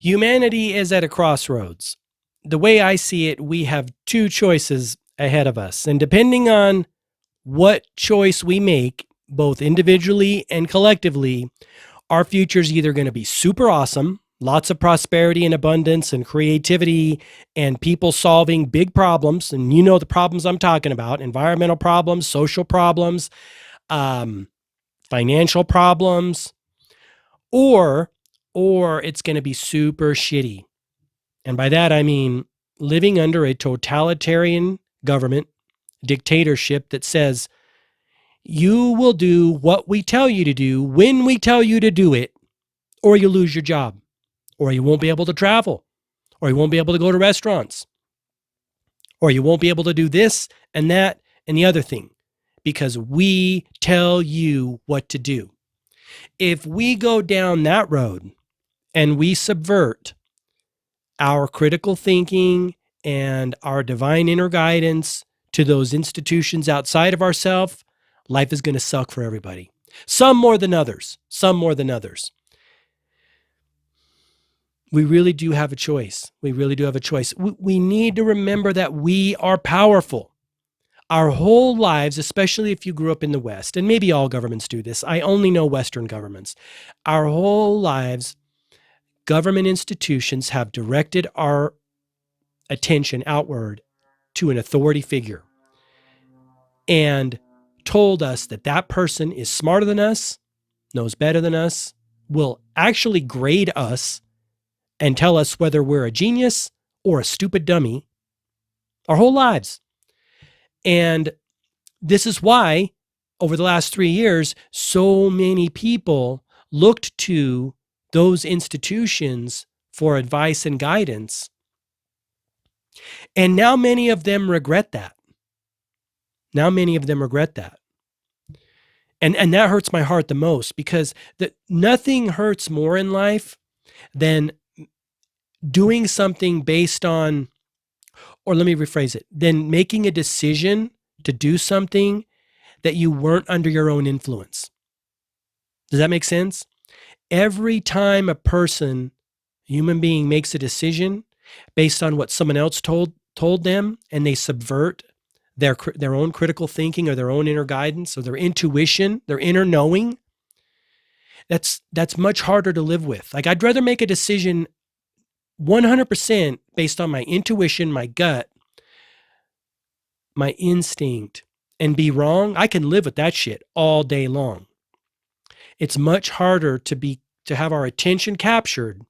Humanity is at a crossroads. The way I see it, we have two choices ahead of us. And depending on what choice we make, both individually and collectively, our future is either going to be super awesome, lots of prosperity and abundance and creativity and people solving big problems. And you know the problems I'm talking about: environmental problems, social problems, um, financial problems, or it's going to be super shitty. And by that, I mean living under a totalitarian government dictatorship that says you will do what we tell you to do when we tell you to do it, or you lose your job, or you won't be able to travel, or you won't be able to go to restaurants, or you won't be able to do this and that and the other thing because we tell you what to do. If we go down that road and we subvert our critical thinking and our divine inner guidance to those institutions outside of ourselves, life is going to suck for everybody. Some more than others. Some more than others. We really do have a choice. We really do have a choice. We need to remember that we are powerful. Our whole lives, especially if you grew up in the West, and maybe all governments do this. I only know Western governments. Our whole lives, government institutions have directed our attention outward to an authority figure and told us that that person is smarter than us, knows better than us, will actually grade us and tell us whether we're a genius or a stupid dummy our whole lives. And this is why over the last 3 years, so many people looked to those institutions for advice and guidance. And now many of them regret that. Now many of them regret that. And that hurts my heart the most because nothing hurts more in life than doing something based on, or let me rephrase it, than making a decision to do something that you weren't under your own influence. Does that make sense? Every time a person, human being, makes a decision based on what someone else told them, and they subvert their own critical thinking or their own inner guidance or their intuition, their inner knowing, that's much harder to live with. Like, I'd rather make a decision 100% based on my intuition, my gut, my instinct, and be wrong. I can live with that shit all day long. It's much harder to have our attention captured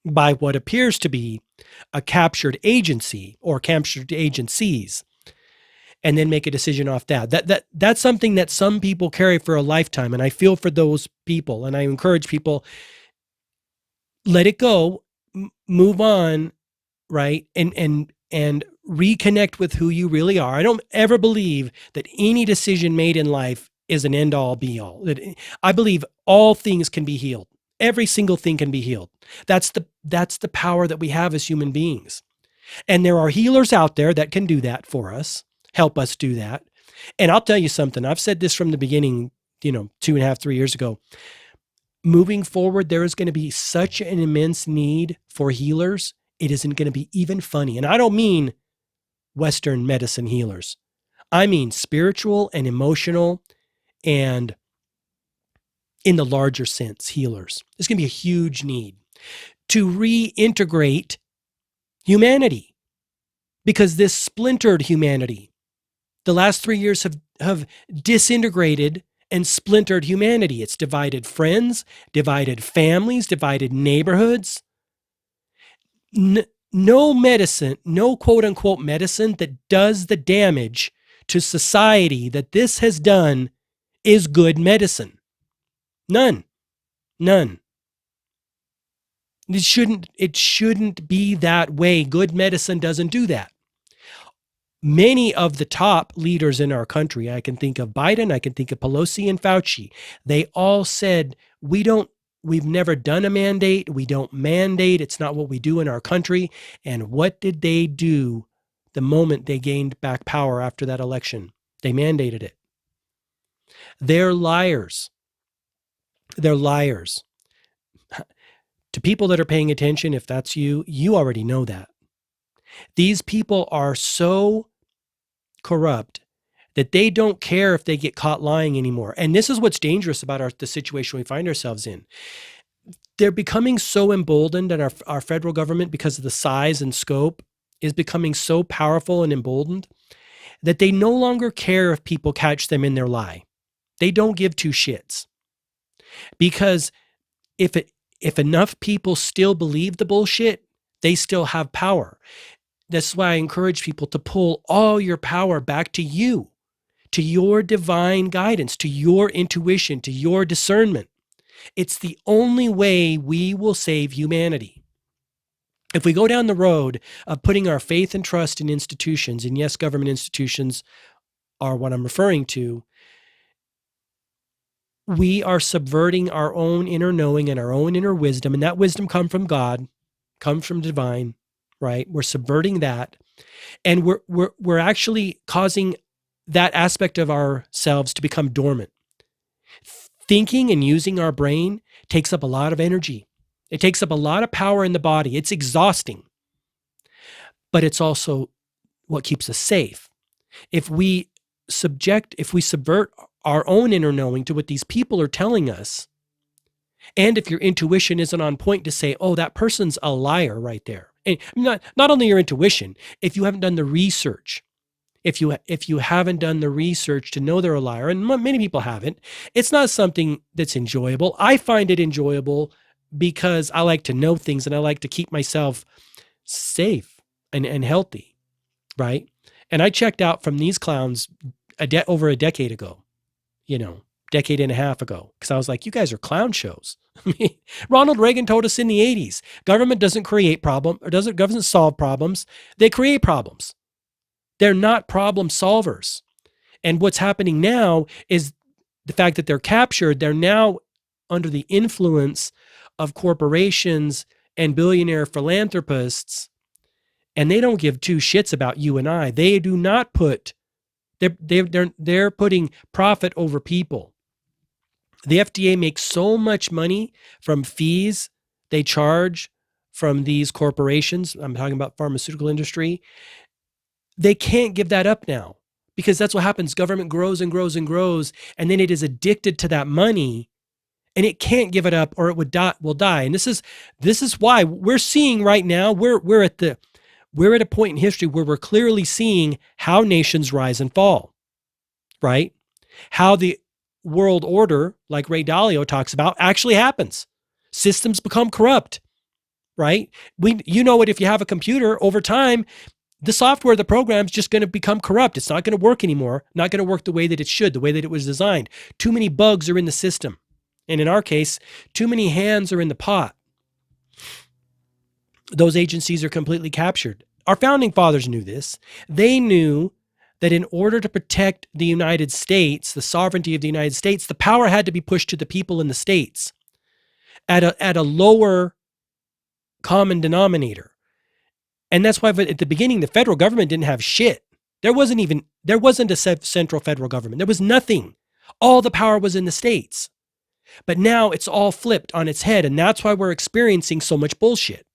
by what appears to be a captured agency or captured agencies, and then make a decision off that. That's something that some people carry for a lifetime, and I feel for those people, and I encourage people, let it go, move on, right? And reconnect with who you really are. I don't ever believe that any decision made in life is an end all be all. I believe all things can be healed. Every single thing can be healed. That's the power that we have as human beings. And there are healers out there that can do that for us, help us do that. And I'll tell you something, I've said this from the beginning, 2.5, 3 years ago. Moving forward, there is going to be such an immense need for healers. It isn't going to be even funny. And I don't mean Western medicine healers. I mean spiritual and emotional and, in the larger sense, healers. There's going to be a huge need to reintegrate humanity, because this splintered humanity, the last 3 years have disintegrated and splintered humanity. It's divided friends, divided families, divided neighborhoods. No medicine, no quote unquote medicine that does the damage to society that this has done is good medicine. None. It shouldn't be that way. Good medicine doesn't do that. Many of the top leaders in our country, I can think of Biden, I can think of Pelosi and Fauci, they all said, we've never done a mandate. We don't mandate. It's not what we do in our country. And what did they do the moment they gained back power after that election? They mandated it. They're liars. They're liars. To people that are paying attention, if that's you, you already know that. These people are so corrupt that they don't care if they get caught lying anymore. And this is what's dangerous about the situation we find ourselves in. They're becoming so emboldened, and our federal government, because of the size and scope, is becoming so powerful and emboldened that they no longer care if people catch them in their lie. They don't give two shits. Because if enough people still believe the bullshit, they still have power. That's why I encourage people to pull all your power back to you, to your divine guidance, to your intuition, to your discernment. It's the only way we will save humanity. If we go down the road of putting our faith and trust in institutions, and yes, government institutions are what I'm referring to, we are subverting our own inner knowing and our own inner wisdom, and that wisdom comes from God, comes from divine, right? We're subverting that, and we're actually causing that aspect of ourselves to become dormant. Thinking and using our brain takes up a lot of energy. It takes up a lot of power in the body. It's exhausting, but it's also what keeps us safe. If we subvert our own inner knowing to what these people are telling us, and if your intuition isn't on point to say, oh, that person's a liar right there. And not only your intuition, if you haven't done the research, if you haven't done the research to know they're a liar, and many people haven't, it's not something that's enjoyable. I find it enjoyable because I like to know things, and I like to keep myself safe and healthy, right? And I checked out from these clowns over a decade ago, decade and a half ago, because I was like, you guys are clown shows. Ronald Reagan told us in the 80s, government doesn't create problems, or doesn't solve problems. They create problems. They're not problem solvers. And what's happening now is the fact that they're captured. They're now under the influence of corporations and billionaire philanthropists, and they don't give two shits about you and I. They do not put, they're putting profit over people. The FDA makes so much money from fees they charge from these corporations. I'm talking about pharmaceutical industry. They can't give that up now, because that's what happens. Government grows and grows and grows, and then it is addicted to that money, and it can't give it up, or it will die. And this is why we're seeing right now, we're at a point in history where we're clearly seeing how nations rise and fall, right? How the world order, like Ray Dalio talks about, actually happens. Systems become corrupt, right? You know it, if you have a computer, over time, the software, the program's just going to become corrupt. It's not going to work anymore, not going to work the way that it should, the way that it was designed. Too many bugs are in the system. And in our case, too many hands are in the pot. Those agencies are completely captured. Our founding fathers knew this. They knew that in order to protect the United States, the sovereignty of the United States, the power had to be pushed to the people in the states at a lower common denominator. And that's why at the beginning, the federal government didn't have shit. There wasn't a central federal government. There was nothing. All the power was in the states. But now it's all flipped on its head, and that's why we're experiencing so much bullshit.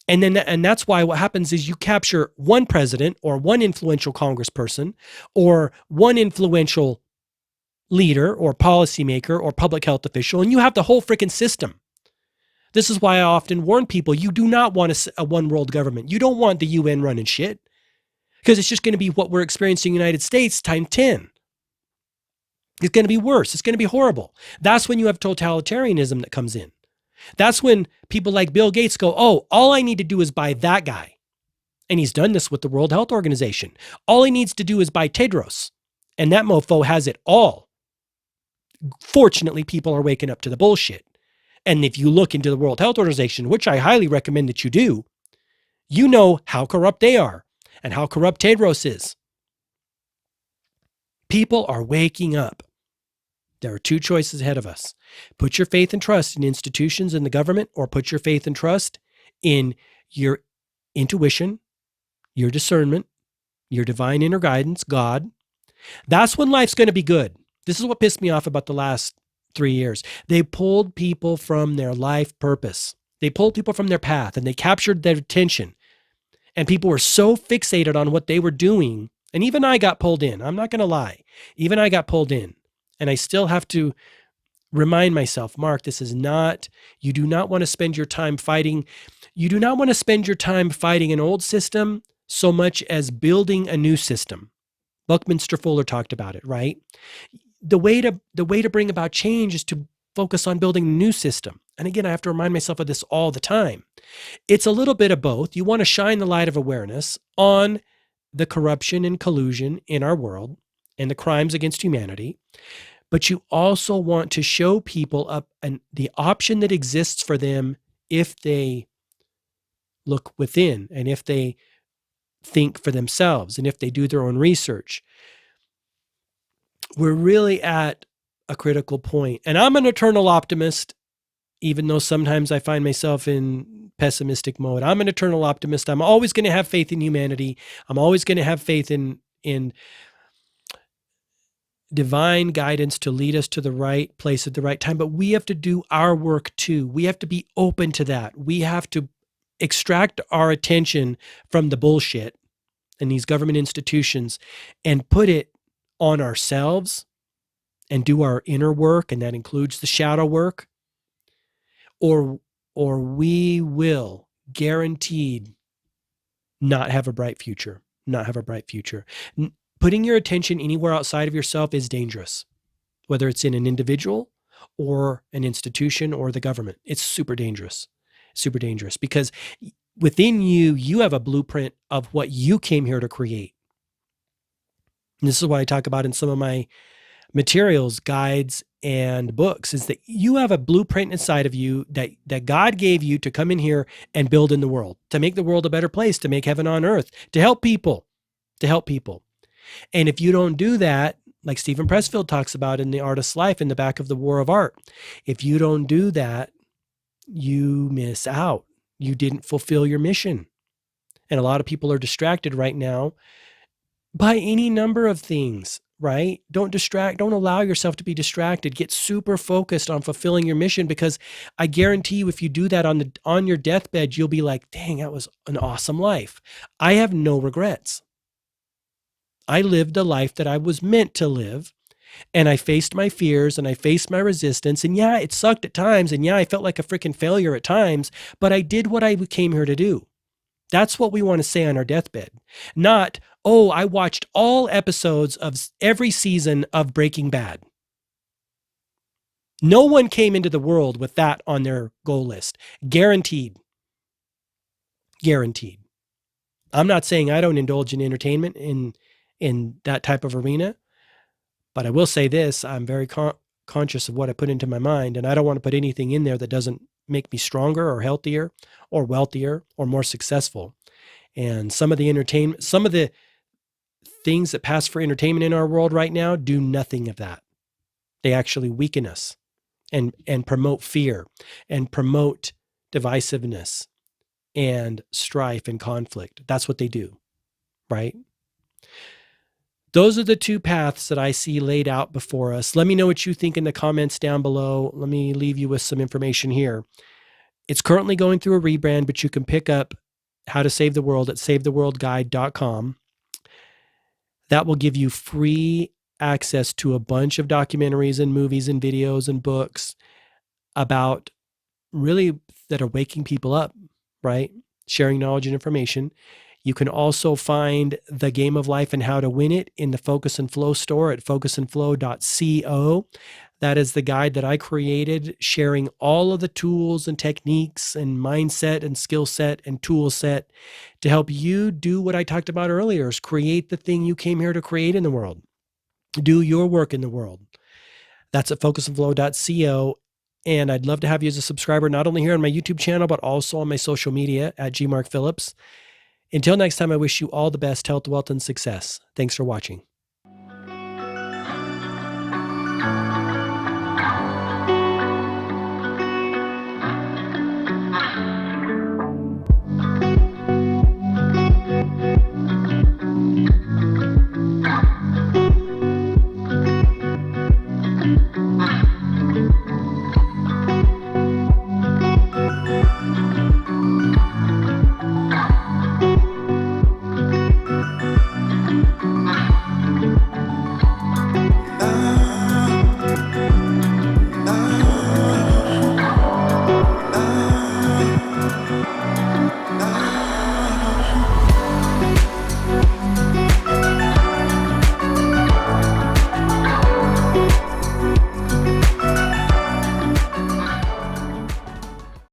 And that's why what happens is you capture one president or one influential congressperson or one influential leader or policymaker or public health official, and you have the whole freaking system. This is why I often warn people, you do not want a one world government. You don't want the UN running shit, because it's just going to be what we're experiencing in the United States times 10. It's going to be worse. It's going to be horrible. That's when you have totalitarianism that comes in. That's when people like Bill Gates go, oh, all I need to do is buy that guy. And he's done this with the World Health Organization. All he needs to do is buy Tedros. And that mofo has it all. Fortunately, people are waking up to the bullshit. And if you look into the World Health Organization, which I highly recommend that you do, you know how corrupt they are and how corrupt Tedros is. People are waking up. There are two choices ahead of us. Put your faith and trust in institutions and the government, or put your faith and trust in your intuition, your discernment, your divine inner guidance, God. That's when life's going to be good. This is what pissed me off about the last 3 years. They pulled people from their life purpose. They pulled people from their path and they captured their attention. And people were so fixated on what they were doing. And even I got pulled in. I'm not going to lie. Even I got pulled in. And I still have to remind myself, Mark, this is not, you do not want to spend your time fighting. You do not want to spend your time fighting an old system so much as building a new system. Buckminster Fuller talked about it, right? The way to bring about change is to focus on building a new system. And again, I have to remind myself of this all the time. It's a little bit of both. You want to shine the light of awareness on the corruption and collusion in our world and the crimes against humanity, but you also want to show people up and the option that exists for them if they look within and if they think for themselves and if they do their own research. We're really at a critical point. And I'm an eternal optimist, even though sometimes I find myself in pessimistic mode. I'm an eternal optimist. I'm always going to have faith in humanity. I'm always going to have faith in divine guidance to lead us to the right place at the right time. But we have to do our work too. We have to be open to that. We have to extract our attention from the bullshit in these government institutions and put it on ourselves and do our inner work, and that includes the shadow work, or we will guaranteed not have a bright future, Putting your attention anywhere outside of yourself is dangerous, whether it's in an individual or an institution or the government. It's super dangerous because within you have a blueprint of what you came here to create. And this is what I talk about in some of my materials, guides, and books, is that you have a blueprint inside of you that God gave you to come in here and build in the world, to make the world a better place, to make heaven on earth, to help people. And if you don't do that, like Stephen Pressfield talks about in The Artist's Life in the back of The War of Art, if you don't do that, you miss out. You didn't fulfill your mission. And a lot of people are distracted right now by any number of things, right? Don't allow yourself to be distracted. Get super focused on fulfilling your mission, because I guarantee you, if you do that on your deathbed, you'll be like, dang, that was an awesome life. I have no regrets. I lived a life that I was meant to live, and I faced my fears and I faced my resistance. And yeah, it sucked at times. And yeah, I felt like a freaking failure at times, but I did what I came here to do. That's what we want to say on our deathbed. Not, oh, I watched all episodes of every season of Breaking Bad. No one came into the world with that on their goal list. Guaranteed. I'm not saying I don't indulge in entertainment in that type of arena, but I will say this, I'm very conscious of what I put into my mind, and I don't want to put anything in there that doesn't make me stronger or healthier or wealthier or more successful. And some of the things that pass for entertainment in our world right now do nothing of that. They actually weaken us and promote fear and promote divisiveness and strife and conflict. That's what they do, right? Those are the two paths that I see laid out before us. Let me know what you think in the comments down below. Let me leave you with some information here. It's currently going through a rebrand, but you can pick up How to Save the World at savetheworldguide.com. That will give you free access to a bunch of documentaries and movies and videos and books about really that are waking people up, right? Sharing knowledge and information. You can also find The Game of Life and How to Win It in the Focus and Flow store at focusandflow.co. That is the guide that I created, sharing all of the tools and techniques and mindset and skill set and tool set to help you do what I talked about earlier, is create the thing you came here to create in the world. Do your work in the world. That's at focusandflow.co. And I'd love to have you as a subscriber, not only here on my YouTube channel, but also on my social media at gmarkphillips. Until next time, I wish you all the best health, wealth, and success. Thanks for watching.